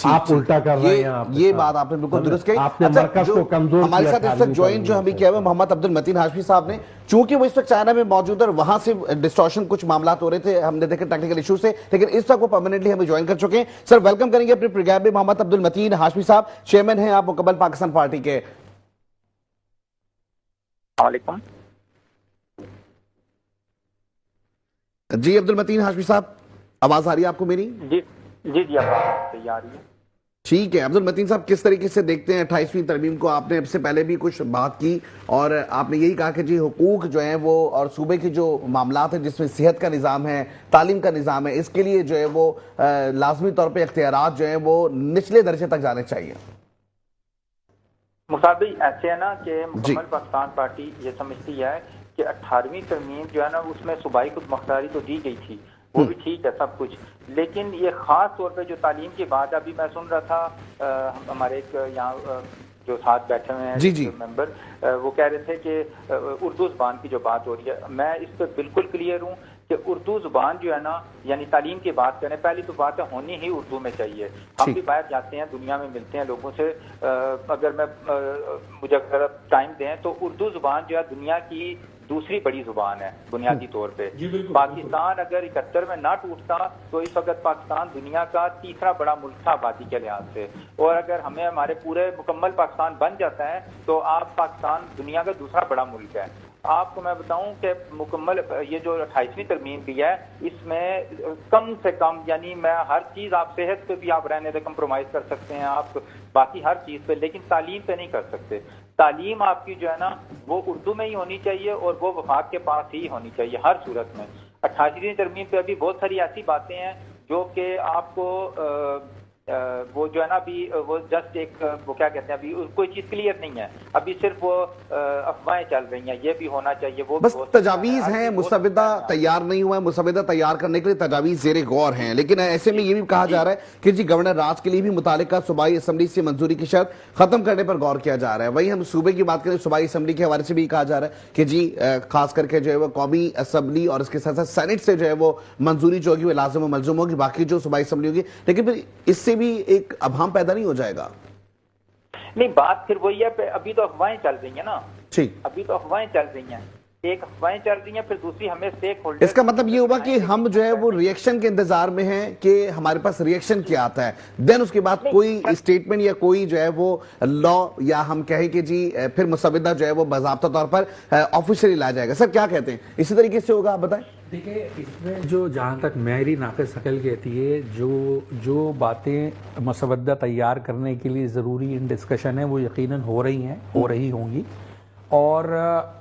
آپ الٹا کر رہے ہیں. یہ بات آپ نے بالکل درست کہی. آپ نے مرکز کو کمزور ہمارے ساتھ اس وقت جوائن جو ہمیں کیا ہوا محمد عبد المتین ہاشمی صاحب نے, چونکہ وہ اس وقت چائنا میں موجود ہے اور وہاں سے ڈسٹورشن کچھ معاملات ہو رہے تھے, ہم نے دیکھا ٹیکنیکل ایشو سے, لیکن اس وقت وہ پرماننٹلی ہمیں جوائن کر چکے ہیں. سر ویلکم کریں گے اپنے پروگرام میں محمد عبد المتین ہاشمی صاحب, چیئرمین ہیں آپ مکمل پاکستان پارٹی کے. وعلیکم. جی عبد المتین ہاشمی صاحب, آواز آ رہی ہے آپ کو میری؟ جی آواز صحیح آ رہی ہے. ٹھیک ہے. عبد المتین صاحب, کس طریقے سے دیکھتے ہیں 28ویں ترمیم کو؟ آپ نے اب سے پہلے بھی کچھ بات کی اور آپ نے یہی کہا کہ جی حقوق جو ہیں وہ اور صوبے کے جو معاملات ہیں جس میں صحت کا نظام ہے, تعلیم کا نظام ہے, اس کے لیے جو ہے وہ لازمی طور پہ اختیارات جو ہیں وہ نچلے درجے تک جانے چاہیے. مصعب بھائی ایسے ہے نا کہ مکمل پاکستان پارٹی یہ سمجھتی ہے کہ 18ویں ترمیم جو ہے نا اس میں صوبائی خود مختاری تو دی گئی تھی, وہ بھی ٹھیک ہے سب کچھ, لیکن یہ خاص طور پہ جو تعلیم کی بات, ابھی میں سن رہا تھا ہمارے ایک یہاں جو ساتھ بیٹھے ہوئے ہیں ممبر, وہ کہہ رہے تھے کہ اردو زبان کی جو بات ہو رہی ہے, میں اس پہ بالکل کلیئر ہوں کہ اردو زبان جو ہے نا, یعنی تعلیم کی بات کریں, پہلی تو بات ہے ہونی ہی اردو میں چاہیے. ہم بھی باہر جاتے ہیں, دنیا میں ملتے ہیں لوگوں سے, اگر مجھے اگر ٹائم دیں تو اردو زبان جو ہے دنیا کی دوسری بڑی زبان ہے بنیادی طور پہ. پاکستان اگر 71 میں نہ ٹوٹتا تو اس وقت پاکستان دنیا کا تیسرا بڑا ملک تھا آبادی کے لحاظ سے, اور اگر ہمیں ہمارے پورے مکمل پاکستان بن جاتا ہے تو آپ پاکستان دنیا کا دوسرا بڑا ملک ہے. آپ کو میں بتاؤں کہ مکمل یہ جو 28ویں ترمیم بھی ہے, اس میں کم سے کم, یعنی میں ہر چیز, آپ صحت پہ بھی آپ رہنے سے کمپرومائز کر سکتے ہیں, آپ باقی ہر چیز پہ, لیکن تعلیم پہ نہیں کر سکتے. تعلیم آپ کی جو ہے نا وہ اردو میں ہی ہونی چاہیے اور وہ وفاق کے پاس ہی ہونی چاہیے ہر صورت میں. 28ویں ترمیم پہ ابھی بہت ساری ایسی باتیں ہیں جو کہ آپ کو وہ جو ہے نا ابھی وہ جسٹ ایک وہ کیا کہتے ہیں, ابھی کوئی چیز کلیئر نہیں ہے, ابھی صرف وہ افواہیں چل رہی ہیں, یہ بھی ہونا چاہیے, وہ بس تجاویز ہیں, مسودہ تیار نہیں ہوا ہے, مسودہ تیار کرنے کے لیے تجاویز زیر غور ہیں. لیکن ایسے میں یہ بھی کہا جا رہا ہے کہ جی گورنر راج کے لیے بھی متعلقہ صوبائی اسمبلی سے منظوری کی شرط ختم کرنے پر غور کیا جا رہا ہے. وہی ہم صوبے کی بات کریں, صوبائی اسمبلی کے حوالے سے بھی کہا جا رہا ہے کہ جی خاص کر کے جو ہے وہ قومی اسمبلی اور اس کے ساتھ ساتھ سینٹ سے جو ہے وہ منظوری جو ہوگی وہ لازم و ملزوم ہوگی, باقی جو صوبائی اسمبلی ہوگی. لیکن پھر اس سے بھی ایک ابہام پیدا نہیں ہو جائے گا؟ نہیں, بات پھر وہی ہے, ابھی تو افواہیں چل رہی ہیں نا, ٹھیک, ابھی تو افواہیں چل رہی ہیں, ایک افواہیں چل رہی ہیں, پھر دوسری ہمیں اسٹیک ہولڈر. اس کا مطلب یہ ہوگا کہ ہم جو ہے وہ ریئیکشن کے انتظار میں ہیں کہ ہمارے پاس ریئیکشن کیا آتا ہے, دین اس کے بعد کوئی اسٹیٹمنٹ یا کوئی جو ہے وہ لا, یا ہم کہیں کہ جی پھر مسودہ جو ہے وہ باضابطہ طور پر آفیشلی لایا جائے گا. سر کیا کہتے ہیں, اسی طریقے سے ہوگا؟ آپ بتائیں. دیکھیں, اس میں جو جہاں تک میری ناقص عقل کہتی ہے, جو باتیں مسودہ تیار کرنے کے لیے ضروری ان ڈسکشن ہے وہ یقیناً ہو رہی ہیں, ہو رہی ہوں گی. اور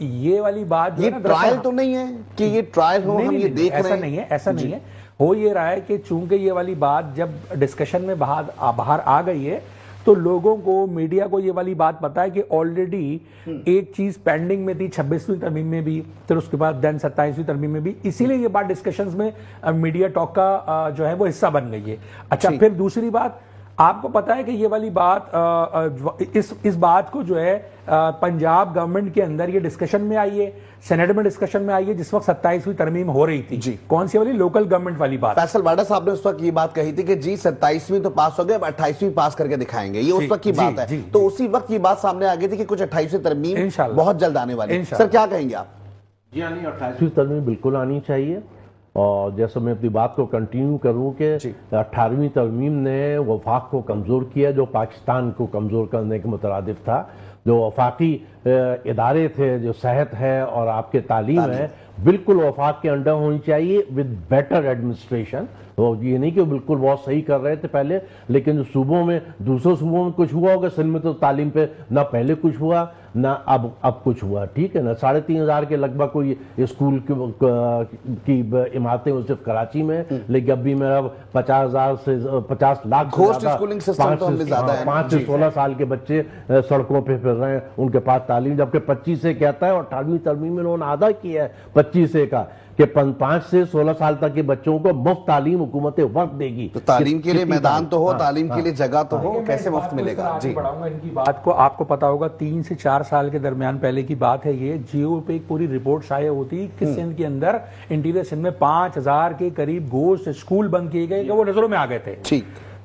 یہ والی بات یہ ٹرائل تو نہیں ہے کہ یہ ٹرائل ہو, ہم یہ دیکھ رہے ہیں, ایسا نہیں ہے. ہو یہ رہا ہے کہ چونکہ یہ والی بات جب ڈسکشن میں باہر آ گئی ہے تو لوگوں کو, میڈیا کو یہ والی بات پتا ہے کہ آلریڈی ایک چیز پینڈنگ میں تھی 26ویں ترمیم میں بھی, پھر اس کے بعد دین 27ویں ترمیم میں بھی, اسی لیے یہ بات ڈسکشنز میں میڈیا ٹاک کا جو ہے وہ حصہ بن گئی ہے. اچھا, پھر دوسری بات, آپ کو پتا ہے کہ یہ والی بات, اس بات کو جو ہے پنجاب گورنمنٹ کے اندر یہ ڈسکشن میں آئی ہے, سینٹ میں ڈسکشن میں آئی ہے, جس وقت 27ویں ترمیم ہو رہی تھی. کون سی والی؟ لوکل گورنمنٹ والی بات. فیصل واڈا صاحب نے اس وقت یہ بات کہی تھی کہ جی 27ویں تو پاس ہو گئے, اب 28ویں پاس کر کے دکھائیں گے, یہ اس وقت کی بات ہے. تو اسی وقت یہ بات سامنے آ گئی تھی کہ کچھ 28ویں ترمیم بہت جلد آنے والی. سر کیا کہیں گے آپ؟ جی ہاں, 28ویں ترمیم بالکل آنی چاہیے. اور جیسے میں اپنی بات کو کنٹینیو کروں کہ 18ویں ترمیم نے وفاق کو کمزور کیا, جو پاکستان کو کمزور کرنے کے مترادف تھا. جو وفاقی ادارے تھے, جو صحت ہے اور آپ کے تعلیم ہے, بالکل وفاق کے انڈر ہونی چاہیے ود بیٹر ایڈمنسٹریشن. یہ نہیں کہ بالکل بہت صحیح کر رہے تھے پہلے, لیکن جو صوبوں میں, دوسرے صوبوں میں کچھ ہوا ہوگا, سندھ میں تو تعلیم پہ نہ پہلے کچھ ہوا نہ اب کچھ ہوا. ٹھیک ہے نا, 3500 کے لگ بھگ کوئی اسکول کی عمارتیں صرف کراچی میں, لیکن اب بھی میرا 50,000 سے 50 لاکھ 5 سے 16 سال کے بچے سڑکوں پہ پھر رہے ہیں, ان کے پاس تعلیم, جبکہ 25 سے کہتا ہے, اور 18ویں ترمیم میں انہوں نے آدھا کیا ہے 25 سے کا کہ 5 سے 16 سال تک کے بچوں کو مفت تعلیم حکومت وقت دے گی. تو تعلیم کے لیے میدان تو ہو, تعلیم کے لیے جگہ تو ہو, کیسے مفت ملے گا؟ جی پڑھاؤں گا ان کی بات کو. آپ کو پتا ہوگا 3 سے 4 سال کے درمیان پہلے کی بات ہے, یہ جیو پہ ایک پوری رپورٹ شائع ہوتی کہ سندھ کے اندر, انٹیریئر سندھ میں 5000 کے قریب گوشت اسکول بند کیے گئے کہ وہ نظروں میں آ گئے تھے.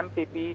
MPP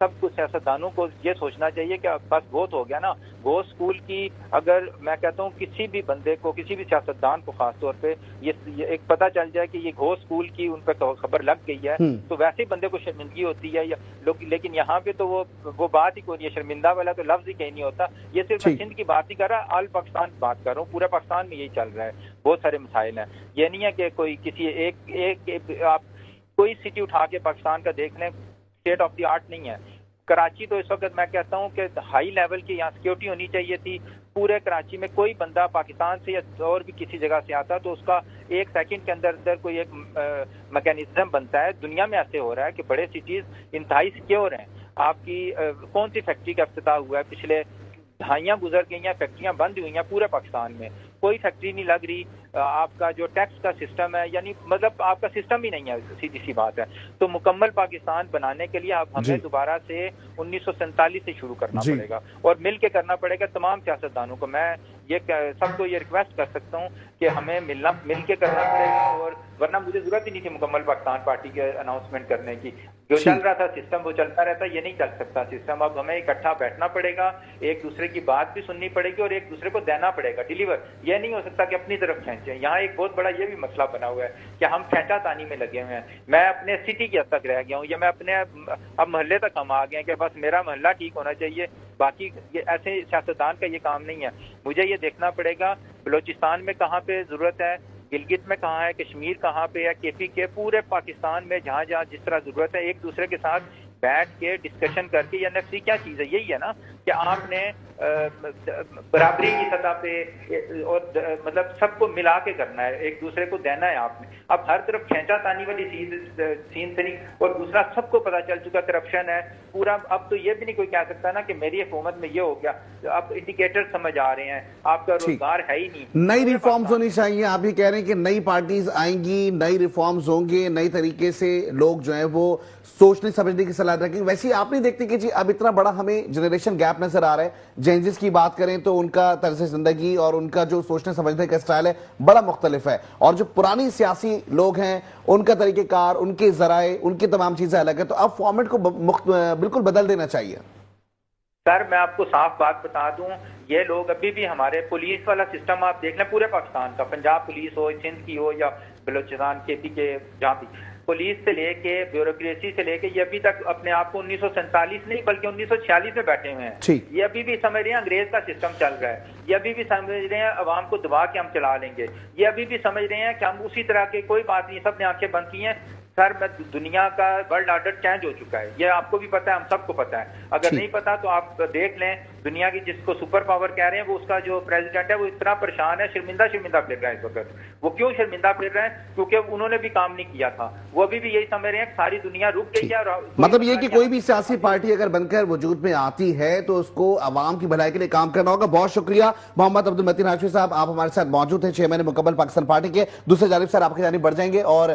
سب کو سیاستدانوں کو یہ سوچنا چاہیے کہ بس بہت ہو گیا نا. گو اسکول کی اگر میں کہتا ہوں کسی بھی بندے کو, کسی بھی سیاستدان کو خاص طور پہ یہ ایک پتہ چل جائے کہ یہ گو اسکول کی ان پہ خبر لگ گئی ہے تو ویسے ہی بندے کو شرمندگی ہوتی ہے. لیکن یہاں پہ تو وہ بات ہی کوئی نہیں ہے, شرمندہ والا تو لفظ ہی کہیں نہیں ہوتا. یہ صرف میں سندھ کی بات نہیں کر رہا, آل پاکستان کی بات کر رہا ہوں. پورے پاکستان میں یہی چل رہا ہے, بہت سارے مسائل ہیں. یہ نہیں ہے کہ کوئی کسی ایک آپ کوئی سٹی اٹھا کے پاکستان کا دیکھ لیں, اسٹیٹ آف دی آرٹ نہیں ہے. کراچی تو اس وقت میں کہتا ہوں کہ ہائی لیول کی یہاں سیکورٹی ہونی چاہیے تھی. پورے کراچی میں کوئی بندہ پاکستان سے یا اور بھی کسی جگہ سے آتا تو اس کا ایک سیکنڈ کے اندر کوئی ایک میکینزم بنتا ہے. دنیا میں ایسے ہو رہا ہے کہ بڑے سٹیز انتہائی سیکیور ہیں. آپ کی کون سی فیکٹری کا افتتاح ہوا ہے, پچھلے دہائیاں گزر گئی ہیں, فیکٹریاں بند ہوئی ہیں پورے پاکستان میں, کوئی فیکٹری نہیں لگ رہی. آپ کا جو ٹیکس کا سسٹم ہے, یعنی مطلب آپ کا سسٹم ہی نہیں ہے, سیدھی سی بات ہے. تو مکمل پاکستان بنانے کے لیے آپ ہمیں دوبارہ سے 1947 سے شروع کرنا پڑے گا اور مل کے کرنا پڑے گا تمام سیاستدانوں کو. میں یہ سب کو یہ ریکویسٹ کر سکتا ہوں کہ ہمیں مل کے کرنا پڑے گا, اور ورنہ مجھے ضرورت ہی نہیں تھی مکمل پاکستان پارٹی کے اناؤنسمنٹ کرنے کی. جو چل رہا تھا سسٹم وہ چلتا رہتا, یہ نہیں چل سکتا سسٹم. اب ہمیں اکٹھا بیٹھنا پڑے گا, ایک دوسرے کی بات بھی سننی پڑے گی اور ایک دوسرے کو دینا پڑے گا ڈیلیور. یہ نہیں ہو سکتا کہ اپنی طرف کھینچیں. یہاں ایک بہت بڑا یہ بھی مسئلہ بنا ہوا ہے کہ ہم کھینچا تانی میں لگے ہوئے ہیں. میں اپنے سٹی کی حد تک رہ گیا ہوں, یا میں اپنے اب محلے تک ہم آ گئے ہیں کہ بس میرا محلہ ٹھیک ہونا چاہیے, باقی ایسے سیاستدان کا یہ کام نہیں ہے. مجھے یہ دیکھنا پڑے گا بلوچستان میں کہاں پہ ضرورت ہے, گلگت میں کہاں ہے, کشمیر کہاں پہ ہے, کے پی کے, پورے پاکستان میں جہاں جہاں جس طرح ضرورت ہے ایک دوسرے کے ساتھ بیٹھ کے ڈسکشن کر کے. یا NFC کیا چیز ہے, یہی ہے نا کہ آپ نے برابری کی سطح پہ اور مطلب سب کو ملا کے کرنا ہے, ایک دوسرے کو دینا ہے آپ نے. اب ہر طرف کھینچا تانی والی سین سے نہیں, اور دوسرا سب کو پتا چل چکا کرپشن ہے پورا. اب تو یہ بھی نہیں کوئی کہہ سکتا نا کہ میری حکومت میں یہ ہو گیا. اب انڈیکیٹر سمجھ آ رہے ہیں, آپ کا روزگار ہے ہی نہیں. نئی ریفارمز ہونی چاہیے. آپ یہ کہہ رہے ہیں کہ نئی پارٹیز آئیں گی, نئی ریفارمز ہوں گے, نئی طریقے سے لوگ جو ہیں وہ سوچنے سمجھنے کی صلاحیت رکھیں. ویسے آپ نہیں دیکھتے کہ جی اب اتنا بڑا ہمیں جنریشن گیپ نظر آ رہا ہے. جینزز کی بات کریں تو ان کا طرز زندگی اور ان کا جو سوچنے سمجھنے کا اسٹائل ہے بڑا مختلف ہے, اور جو پرانی سیاسی لوگ ہیں ان کا طریقہ کار, ان کے ذرائع, ان کی تمام چیزیں الگ ہیں. تو اب فارمیٹ کو بالکل بدل دینا چاہیے. سر میں آپ کو صاف بات بتا دوں, یہ لوگ ابھی بھی ہمارے پولیس والا سسٹم آپ دیکھ لیں پورے پاکستان کا, پنجاب پولیس ہو, سندھ کی ہو, یا بلوچستان کے پی کے, جہاں بھی پولیس سے لے کے بیوروکریسی سے لے کے, یہ ابھی تک اپنے آپ کو 1947 نہیں بلکہ 1946 میں بیٹھے ہوئے ہیں. یہ ابھی بھی سمجھ رہے ہیں انگریز کا سسٹم چل رہا ہے. یہ ابھی بھی سمجھ رہے ہیں عوام کو دبا کے ہم چلا لیں گے. یہ ابھی بھی سمجھ رہے ہیں کہ ہم اسی طرح کے, کوئی بات نہیں, سب نے آنکھیں بند کی ہیں. سر میں دنیا کا ورلڈ آرڈر چینج ہو چکا ہے, یہ آپ کو بھی پتا ہے, ہم سب کو پتا ہے. اگر نہیں پتا تو آپ دیکھ لیں, دنیا کی جس کو سپر پاور کہہ رہے ہیں وہ اس کا جو پریزیڈنٹ ہے وہ اتنا پریشان ہے, شرمندہ پھر رہا ہے اس وقت. وہ کیوں شرمندہ پھر رہے ہیں؟ کیونکہ انہوں نے بھی کام نہیں کیا تھا. وہ ابھی بھی یہی سمجھ رہے ہیں کہ ساری دنیا رک گئی ہے. اور مطلب یہ کہ کوئی بھی سیاسی پارٹی اگر بن کر وجود میں آتی ہے تو اس کو عوام کی بھلائی کے لیے کام کرنا ہوگا. بہت شکریہ محمد عبد المتین ہاشمی صاحب, آپ ہمارے ساتھ موجود ہیں, چیئرمین مکمل پاکستان پارٹی کے. دوسری جانب سر آپ کی جانب بڑھ جائیں گے, اور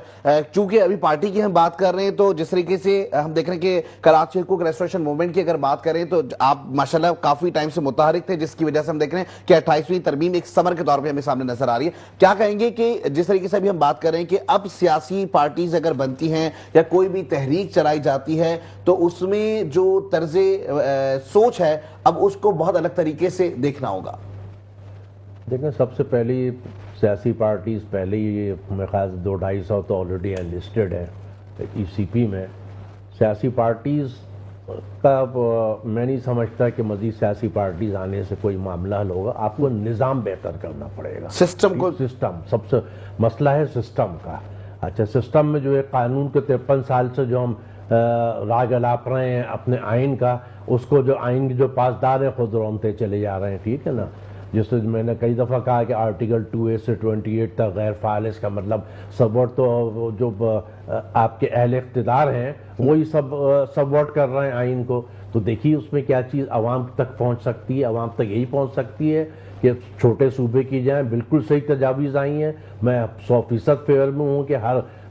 چونکہ ابھی پارٹی کی ہم بات کر رہے ہیں تو جس طریقے سے ہم دیکھ رہے ہیں کہ کراچی حقوق ریسٹوریشن موومنٹ کی اگر بات کریں تو آپ ماشاءاللہ کافی ٹائم سے متحرک تھے, جس کی وجہ سے ہم دیکھ رہے ہیں کہ 28ویں ترمیم ایک ثمر کے طور پہ ہمیں سامنے نظر آ رہی ہے. کیا کہیں گے کہ جس طریقے سے ابھی ہم بات کر رہے ہیں کہ اب سیاسی پارٹیز اگر بنتی ہیں یا کوئی بھی تحریک چلائی جاتی ہے تو اس میں جو طرز سوچ ہے اب اس کو بہت الگ طریقے سے دیکھنا ہوگا؟ دیکھیں, سب سے پہلی سیاسی پارٹیز پہلے ہی میرے خیال 200-250 تو آلریڈی انلسٹڈ ہے ECP میں. سیاسی پارٹیز کا میں نہیں سمجھتا کہ مزید سیاسی پارٹیز آنے سے کوئی معاملہ حل ہوگا. آپ کو نظام بہتر کرنا پڑے گا, سسٹم سب سے مسئلہ ہے سسٹم کا. اچھا, سسٹم میں جو ہے قانون کے 53 سال سے جو ہم راگ الاپ رہے ہیں اپنے آئین کا, اس کو جو آئین کے جو پاسدار ہیں خود رونتے چلے جا رہے ہیں. ٹھیک ہے نا, جس سے میں نے کئی دفعہ کہا کہ آرٹیکل 2A سے 28 تک غیر فعال, اس کا مطلب سبورٹ تو جو آپ کے اہل اقتدار ہیں وہی سبورٹ کر رہے ہیں آئین کو. تو دیکھیے اس میں کیا چیز عوام تک پہنچ سکتی ہے. عوام تک یہی پہنچ سکتی ہے کہ چھوٹے صوبے کی جائیں. بالکل صحیح تجاویز آئی ہیں, میں 100% فیور میں ہوں کہ ہر